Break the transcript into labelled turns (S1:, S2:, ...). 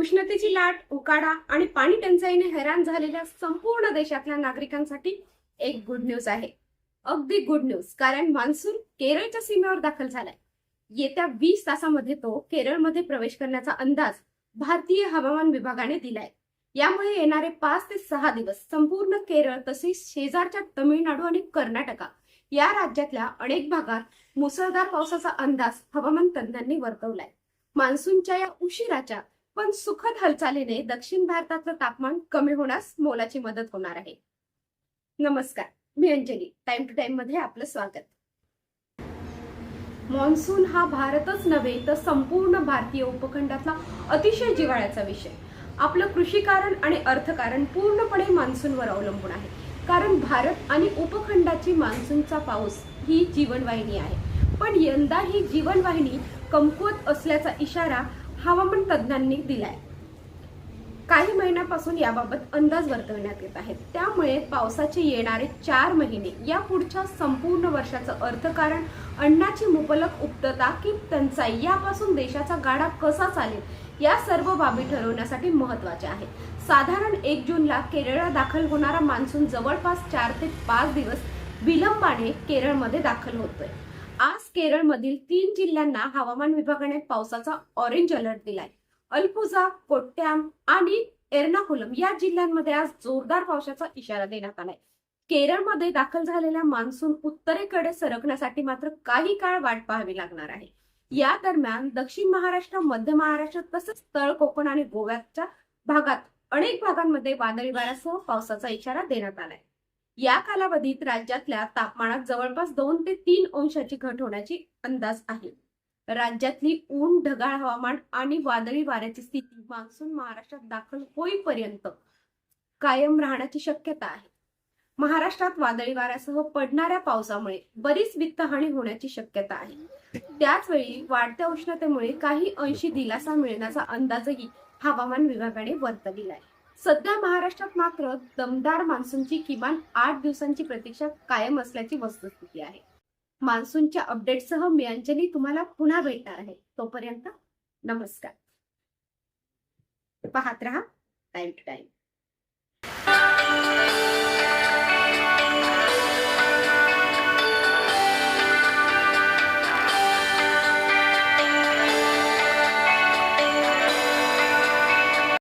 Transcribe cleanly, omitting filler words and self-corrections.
S1: उष्णतेची लाट, उकाडा आणि पाणी टंचाईने हैराण झालेल्या संपूर्ण देशातल्या नागरिकांसाठी एक गुड न्यूज आहे. अगदी गुड न्यूज, कारण मान्सून केरळच्या सीमेवर दाखल झालाय. येत्या 20 तासामध्ये तो केरळमध्ये प्रवेश करण्याचा अंदाज भारतीय हवामान विभागाने दिलाय. यामुळे येणारे 5 ते 6 दिवस संपूर्ण केरळ तसेच शेजारच्या तमिळनाडू आणि कर्नाटका या राज्यातल्या अनेक भागात मुसळधार पावसाचा अंदाज हवामान तज्ञांनी वर्तवलाय. मान्सूनच्या या उशिराच्या पण सुखद हालचालीने दक्षिण भारताचं तापमान कमी होण्यास मोलाची मदत होणार आहे. नमस्कार, मी अंजली. टाइम टू टाइम मध्ये आपलं स्वागत. मॉन्सून हा भारतच नव्हे तर संपूर्ण भारतीय उपखंडातला अतिशय जिव्हाळ्याचा विषय. आपलं कृषीकारण आणि अर्थकारण पूर्णपणे मान्सूनवर अवलंबून आहे, कारण भारत आणि उपखंडाची मान्सूनचा पाऊस ही जीवनवाहिनी आहे. पण यंदा ही जीवनवाहिनी कमकुवत असल्याचा इशारा हवामान तज्ञांनी दिलाय. काही महिन्यापासून याबाबत अंदाज वर्तवण्यात येत आहेत. त्यामुळे पावसाचे येणारे 4 महिने या पुढच्या संपूर्ण वर्षाचं अर्थकारण, अन्नाची मुबलक उपलब्धता की टंचाई यापासून देशाचा गाडा कसा चालेल या सर्व बाबी ठरवण्यासाठी महत्त्वाचे आहे. साधारण 1 जूनला केरळला दाखल होणारा मान्सून जवळपास 4 ते 5 दिवस विलंबाने केरळमध्ये दाखल होतोय. आज केरळमधील 3 जिल्ह्यांना हवामान विभागाने पावसाचा ऑरेंज अलर्ट दिलाय. अलपुझा, कोट्टायम आणि एर्नाकुलम या जिल्ह्यांमध्ये आज जोरदार पावसाचा इशारा देण्यात आलाय. केरळमध्ये दाखल झालेला मान्सून उत्तरेकडे सरकण्यासाठी मात्र काही काळ वाट पाहावी लागणार आहे. या दरम्यान दक्षिण महाराष्ट्र, मध्य महाराष्ट्र तसेच तळ कोकण आणि गोव्याच्या भागात अनेक भागांमध्ये वादळी वाऱ्यासह पावसाचा इशारा देण्यात आलाय. या कालावधीत राज्यातल्या तापमानात जवळपास 2 ते 3 अंशाची घट होण्याची अंदाज आहे. राज्यातली ऊन, ढगाळ हवामान आणि वादळी वाऱ्याची स्थिती मान्सून महाराष्ट्रात दाखल होईपर्यंत कायम राहण्याची शक्यता आहे. महाराष्ट्रात वादळी वाऱ्यासह पडणाऱ्या पावसामुळे बरीच वित्तहानी होण्याची शक्यता आहे. त्याचवेळी वाढत्या उष्णतेमुळे काही अंशी दिलासा मिळण्याचा अंदाजही हवामान विभागाने वर्तविलाय. सध्या महाराष्ट्रात मात्र दमदार मान्सूनची किमान 8 दिवसांची प्रतीक्षा कायम असल्याची वस्तुस्थिती आहे. मान्सूनच्या अपडेटसह मी अंजली तुम्हाला पुन्हा भेटणार आहे. तोपर्यंत नमस्कार. पाहत रहा टाइम टू टाइम.